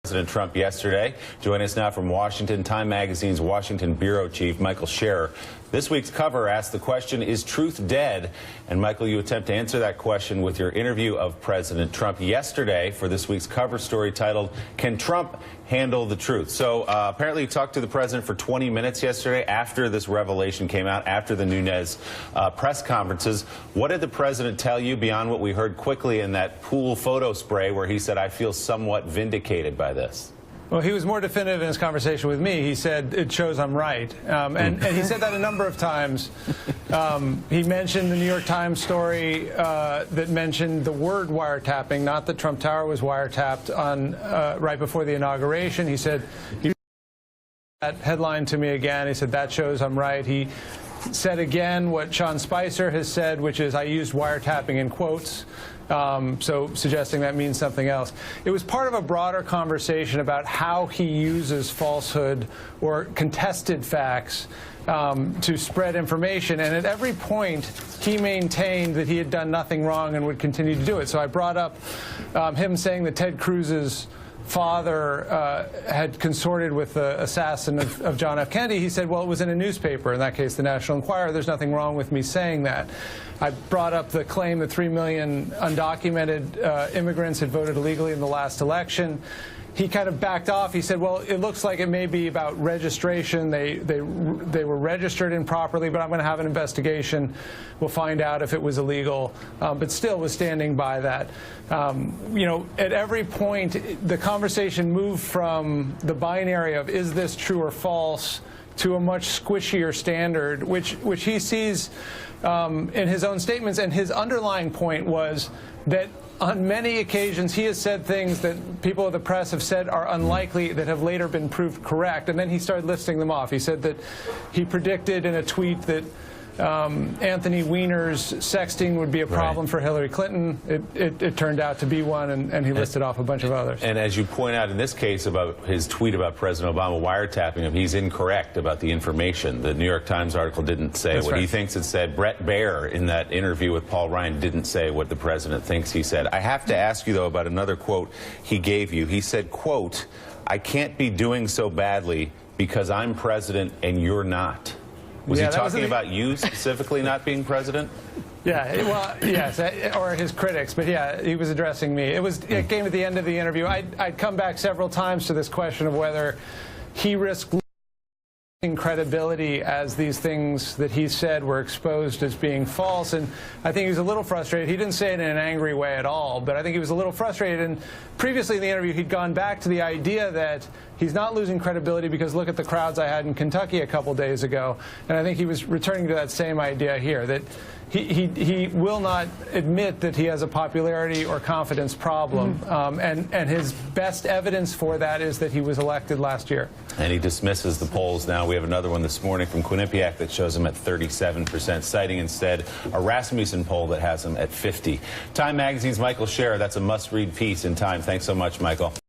President Trump yesterday. Joining us now from Washington, Time Magazine's Washington bureau chief, Michael Scherer. This week's cover asks the question, is truth dead? And Michael, you attempt to answer that question with your interview of President Trump yesterday for this week's cover story titled, Can Trump Handle the Truth? So apparently you talked to the president for 20 minutes yesterday after this revelation came out, after the Nunes press conferences. What did the president tell you beyond what we heard quickly in that pool photo spray where he said, I feel somewhat vindicated by this? Well, he was more definitive in his conversation with me. He said, it shows I'm right. And he said that a number of times. He mentioned the New York Times story that mentioned the word wiretapping, not that Trump Tower was wiretapped on right before the inauguration. He said, that headline to me again. He said, that shows I'm right. He said again what Sean Spicer has said, which is I used wiretapping in quotes. So suggesting that means something else. It was part of a broader conversation about how he uses falsehood or contested facts to spread information. And at every point, he maintained that he had done nothing wrong and would continue to do it. So I brought up him saying that Ted Cruz's father had consorted with the assassin of John F. Kennedy. He said, well, it was in a newspaper, in that case, the National Enquirer. There's nothing wrong with me saying that. I brought up the claim that 3 million undocumented immigrants had voted illegally in the last election. He kind of backed off. He said, well, it looks like it may be about registration. They were registered improperly, but I'm going to have an investigation. We'll find out if it was illegal, but still was standing by that. You know, at every point, the conversation moved from the binary of is this true or false to a much squishier standard, which he sees in his own statements. And his underlying point was that on many occasions, he has said things that people of the press have said are unlikely that have later been proved correct. And then he started listing them off. He said that he predicted in a tweet that Anthony Weiner's sexting would be a problem for Hillary Clinton. It turned out to be one, and he listed off a bunch of others. And as you point out in this case about his tweet about President Obama wiretapping him, he's incorrect about the information. The New York Times article didn't say what he thinks it said. Bret Baier, in that interview with Paul Ryan, didn't say what the president thinks he said. I have to ask you, though, about another quote he gave you. He said, quote, I can't be doing so badly because I'm president and you're not. Was he talking about you specifically not being president? Yeah, well, yes, or his critics, but yeah, he was addressing me. It came at the end of the interview. I'd come back several times to this question of whether he risked losing credibility as these things that he said were exposed as being false, and I think he was a little frustrated. He didn't say it in an angry way at all, but I think he was a little frustrated. And previously in the interview, he'd gone back to the idea that he's not losing credibility because look at the crowds I had in Kentucky a couple days ago. And I think he was returning to that same idea here, that he will not admit that he has a popularity or confidence problem. And his best evidence for that is that he was elected last year. And he dismisses the polls now. We have another one this morning from Quinnipiac that shows him at 37%, citing instead a Rasmussen poll that has him at 50%. Time Magazine's Michael Scherer. That's a must-read piece in Time. Thanks so much, Michael.